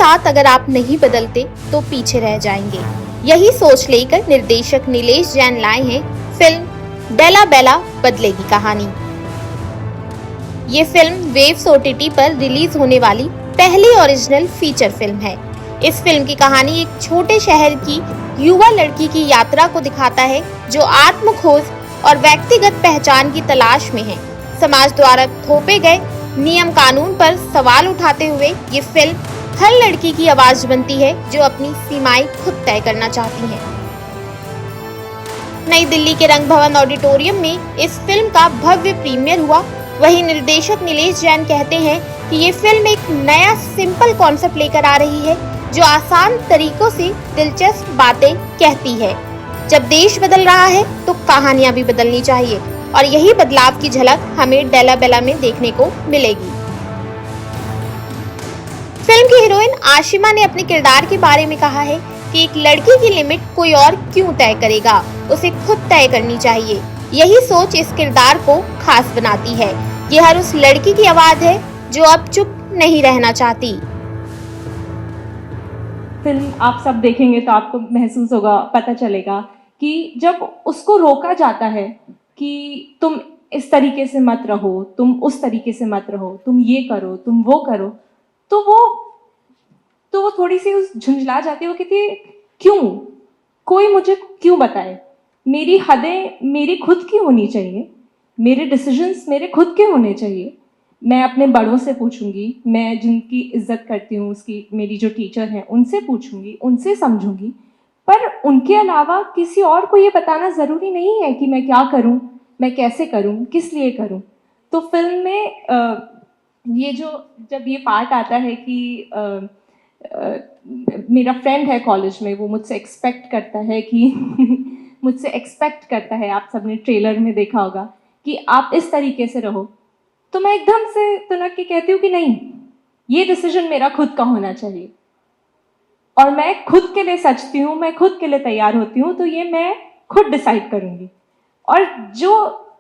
साथ अगर आप नहीं बदलते तो पीछे रह जाएंगे। यही सोच लेकर निर्देशक नीलेश जैन लाए हैं फिल्म डेला बेला बदलेगी कहानी। ये फिल्म वेव्स ओटीटी पर रिलीज होने वाली पहली ओरिजिनल फीचर फिल्म है। इस फिल्म की कहानी एक छोटे शहर की युवा लड़की की यात्रा को दिखाता है जो आत्मखोज और व्यक्तिगत पहचान की तलाश में है। समाज द्वारा थोपे गए नियम कानून पर सवाल उठाते हुए ये फिल्म हर लड़की की आवाज बनती है जो अपनी सीमाएं खुद तय करना चाहती है। नई दिल्ली के रंग भवन ऑडिटोरियम में इस फिल्म का भव्य प्रीमियर हुआ। वहीं निर्देशक नीलेश जैन कहते हैं कि ये फिल्म एक नया सिंपल कॉन्सेप्ट लेकर आ रही है जो आसान तरीकों से दिलचस्प बातें कहती है। जब देश बदल रहा है तो कहानियां भी बदलनी चाहिए और यही बदलाव की झलक हमें डेला बेला में देखने को मिलेगी। फिल्म की हीरोइन आशिमा ने अपने किरदार के बारे में कहा है कि एक लड़की की लिमिट कोई और क्यों तय करेगा, उसे खुद तय करनी चाहिए। यही सोच इस किरदार को खास बनाती है। ये हर उस लड़की की आवाज है जो अब चुप नहीं रहना चाहती। फिल्म आप सब देखेंगे तो आपको महसूस होगा, पता चलेगा कि जब उसको रोका जाता है कि तुम इस तरीके से मत रहो, तुम उस तरीके से मत रहो, तुम ये करो, तुम वो करो, तो वो थोड़ी सी उस झुंझला जाती है। वो कहती है क्यों, कोई मुझे क्यों बताए, मेरी हदें मेरी खुद की होनी चाहिए, मेरे डिसीजंस मेरे खुद के होने चाहिए। मैं अपने बड़ों से पूछूंगी, मैं जिनकी इज्जत करती हूँ, उसकी मेरी जो टीचर हैं उनसे पूछूंगी, उनसे समझूंगी, पर उनके अलावा किसी और को ये बताना ज़रूरी नहीं है कि मैं क्या करूँ, मैं कैसे करूँ, किस लिए करूँ। तो फिल्म में ये जो जब ये पार्ट आता है कि मेरा फ्रेंड है कॉलेज में, वो मुझसे एक्सपेक्ट करता है कि मुझसे एक्सपेक्ट करता है, आप सबने ट्रेलर में देखा होगा, कि आप इस तरीके से रहो, तो मैं एकदम से तुनक के कहती हूँ कि नहीं, ये डिसीजन मेरा खुद का होना चाहिए और मैं खुद के लिए सचती हूँ, मैं खुद के लिए तैयार होती हूँ, तो ये मैं खुद डिसाइड करूँगी। और जो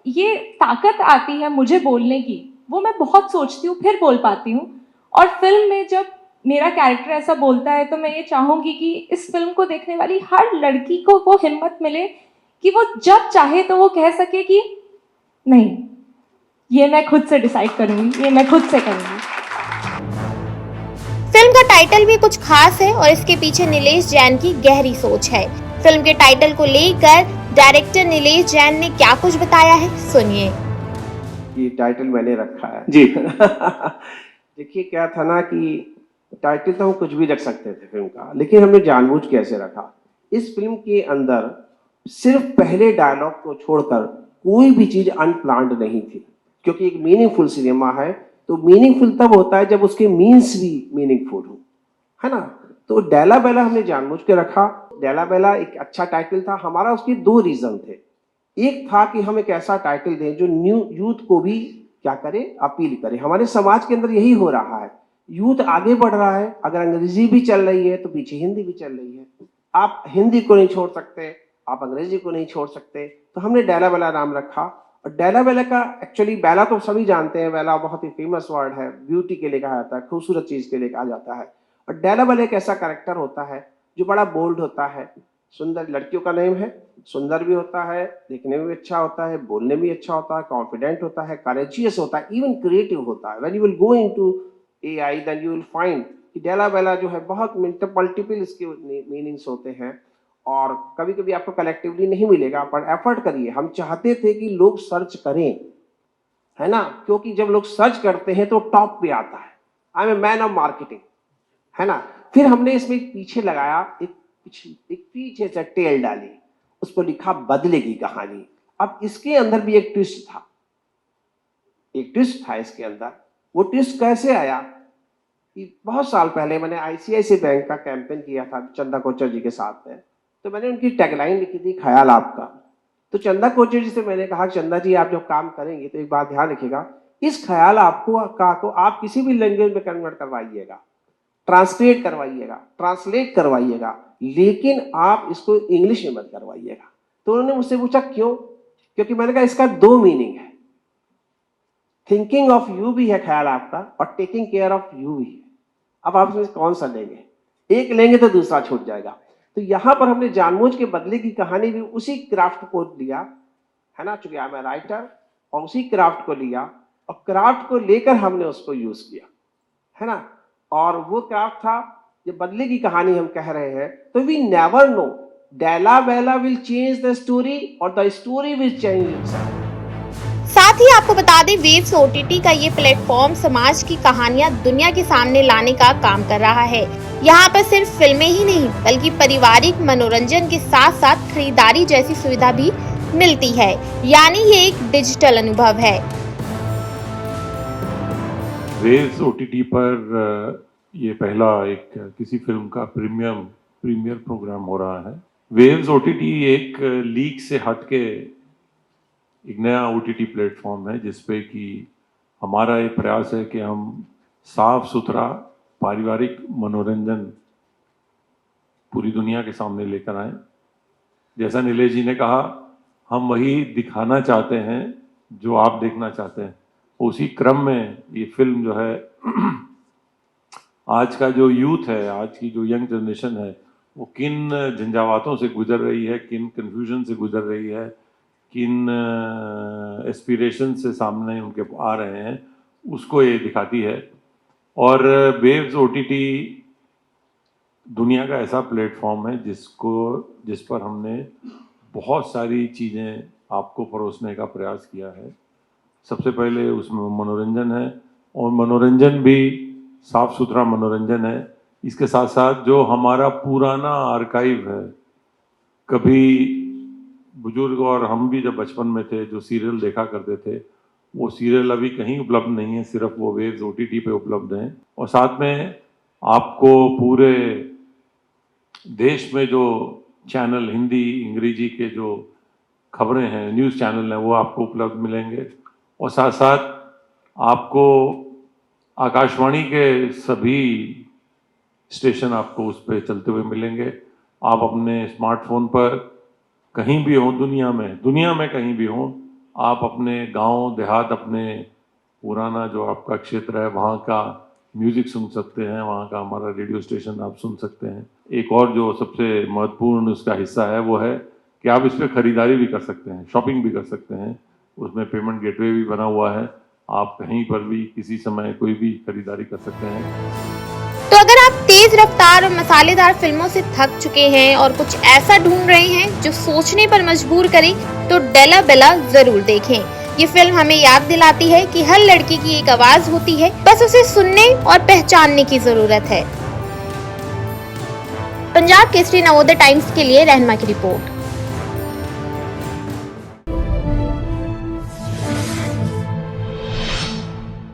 ये ताकत आती है मुझे बोलने की, वो मैं बहुत सोचती हूँ फिर बोल पाती हूँ। और फिल्म में जब मेरा कैरेक्टर ऐसा बोलता है तो मैं ये चाहूँगी कि इस फिल्म को देखने वाली हर लड़की को वो हिम्मत मिले कि वो जब चाहे तो वो कह सके कि नहीं, ये मैं खुद से डिसाइड करूँगी, ये मैं खुद से करूँगी। फिल्म का टाइटल भी कुछ खास है और इसके पीछे नीलेश जैन की गहरी सोच है। फिल्म के टाइटल को लेकर डायरेक्टर नीलेश जैन ने क्या कुछ बताया है, सुनिए। ये टाइटल मैंने रखा है जी। देखिए क्या था ना कि टाइटल तो हम कुछ भी रख सकते थे फिल्म का, लेकिन हमने जानबूझ के ऐसे रखा। इस फिल्म के अंदर सिर्फ पहले डायलॉग को छोड़कर कोई भी चीज अनप्लान्ड नहीं थी, क्योंकि एक मीनिंगफुल सिनेमा है तो मीनिंगफुल तब होता है जब उसके मीन्स भी मीनिंगफुल हो, है ना। तो डेला बेला हमने जानबूझ के रखा। डेला बेला एक अच्छा टाइटल था हमारा, उसके दो रीजन थे। एक था कि हम एक ऐसा टाइटल दें जो न्यू यूथ को भी क्या करे, अपील करे। हमारे समाज के अंदर यही हो रहा है, यूथ आगे बढ़ रहा है, अगर अंग्रेजी भी चल रही है तो पीछे हिंदी भी चल रही है। आप हिंदी को नहीं छोड़ सकते, आप अंग्रेजी को नहीं छोड़ सकते, तो हमने डेला बेला नाम रखा। और डेला बेला का एक्चुअली बेला तो सभी जानते हैं, बेला बहुत ही फेमस वर्ड है, ब्यूटी के लिए कहा जाता है, खूबसूरत चीज के लिए कहा जाता है। और डेला बेला एक ऐसा कैरेक्टर होता है जो बड़ा बोल्ड होता है, सुंदर, लड़कियों का नेम है, सुंदर भी होता है, देखने में भी अच्छा होता है, बोलने में भी अच्छा होता है, कॉन्फिडेंट होता है, करेजियस होता है, इवन क्रिएटिव होता है। When you will go into AI then you will find कि डेला बेला जो है बहुत मल्टीपल इसके मीनिंग्स होते हैं और कभी कभी आपको कलेक्टिवली नहीं मिलेगा, पर एफर्ट करिए। हम चाहते थे कि लोग सर्च करें, है ना, क्योंकि जब लोग सर्च करते हैं तो टॉप पे आता है। I am a man of marketing, है ना। फिर हमने इसमें पीछे लगाया एक पीछे से टेल डाली, उस पर लिखा बदलेगी कहानी। अब इसके अंदर भी एक ट्विस्ट था, इसके अंदर। वो ट्विस्ट कैसे आया कि बहुत साल पहले मैंने आईसीआईसी बैंक का कैंपेन किया था चंदा कोचर जी के साथ में, तो मैंने उनकी टैगलाइन लिखी थी, ख्याल आपका। तो चंदा कोचर जी से मैंने कहा, चंदा जी आप जब काम करेंगे तो एक बात ध्यान रखिएगा, इस ख्याल आपको आप किसी भी लैंग्वेज में कन्वर्ट करवाइएगा, ट्रांसलेट करवाइएगा, लेकिन आप इसको इंग्लिश में मत करवाइएगा। तो उन्होंने मुझसे पूछा क्यों, क्योंकि मैंने कहा इसका दो मीनिंग है, थिंकिंग ऑफ यू भी है ख्याल आपका और टेकिंग केयर ऑफ यू भी है। अब आप इसमें कौन सा लेंगे, एक लेंगे तो दूसरा छूट जाएगा। तो यहाँ पर हमने जानबूझ के बदले की कहानी भी उसी क्राफ्ट को लिया है ना, चूंकि आई एम राइटर, और उसी क्राफ्ट को लिया और क्राफ्ट को लेकर हमने उसको यूज किया है ना। और वो क्राफ्ट था, ये बदले की कहानी हम कह रहे हैं, तो we never know Della Bella will change the story और the story will change itself. साथ ही आपको बता दें, वेव्स ओटीटी का ये प्लेटफॉर्म समाज की कहानियां दुनिया के सामने लाने का काम कर रहा है। यहाँ पर सिर्फ फिल्में ही नहीं बल्कि पारिवारिक मनोरंजन के साथ साथ खरीदारी जैसी सुविधा भी मिलती है, यानी ये एक डिजिटल अनुभव है। वेव्स ओटीटी पर ये पहला एक किसी फिल्म का प्रीमियर प्रोग्राम हो रहा है। वेव्स ओटीटी एक लीक से हटके एक नया ओटीटी प्लेटफॉर्म है जिसपे कि हमारा ये प्रयास है कि हम साफ सुथरा पारिवारिक मनोरंजन पूरी दुनिया के सामने लेकर आए। जैसा नीलेश जी ने कहा, हम वही दिखाना चाहते हैं जो आप देखना चाहते हैं। उसी क्रम में ये फिल्म जो है आज का जो यूथ है, आज की जो यंग जनरेशन है, वो किन झंझावातों से गुजर रही है, किन कन्फ्यूजन से गुजर रही है, किन एस्पिरेशन से सामने उनके आ रहे हैं, उसको ये दिखाती है। और वेव्स ओटीटी दुनिया का ऐसा प्लेटफॉर्म है जिस पर हमने बहुत सारी चीज़ें आपको परोसने का प्रयास किया है। सबसे पहले उसमें मनोरंजन है, और मनोरंजन भी साफ सुथरा मनोरंजन है। इसके साथ साथ जो हमारा पुराना आर्काइव है, कभी बुजुर्ग और हम भी जब बचपन में थे जो सीरियल देखा करते थे, वो सीरियल अभी कहीं उपलब्ध नहीं है, सिर्फ वो वेव्स ओटीटी पे उपलब्ध हैं। और साथ में आपको पूरे देश में जो चैनल हिंदी अंग्रेजी के जो खबरें हैं, न्यूज़ चैनल हैं, वो आपको उपलब्ध मिलेंगे। और साथ साथ आपको आकाशवाणी के सभी स्टेशन आपको उस पर चलते हुए मिलेंगे। आप अपने स्मार्टफोन पर कहीं भी हो दुनिया में कहीं भी हो, आप अपने गांव देहात, अपने पुराना जो आपका क्षेत्र है वहाँ का म्यूज़िक सुन सकते हैं, वहाँ का हमारा रेडियो स्टेशन आप सुन सकते हैं। एक और जो सबसे महत्वपूर्ण उसका हिस्सा है वो है कि आप इस पर ख़रीदारी भी कर सकते हैं, शॉपिंग भी कर सकते हैं। उसमें पेमेंट गेटवे भी बना हुआ है, आप कहीं पर भी किसी समय कोई भी खरीदारी कर सकते हैं। तो अगर आप तेज रफ्तार और मसालेदार फिल्मों से थक चुके हैं और कुछ ऐसा ढूंढ रहे हैं जो सोचने पर मजबूर करे, तो डेला बेला जरूर देखें। ये फिल्म हमें याद दिलाती है कि हर लड़की की एक आवाज होती है, बस उसे सुनने और पहचानने की जरूरत है। पंजाब केसरी नवोदय टाइम्स के लिए रहनमा की रिपोर्ट।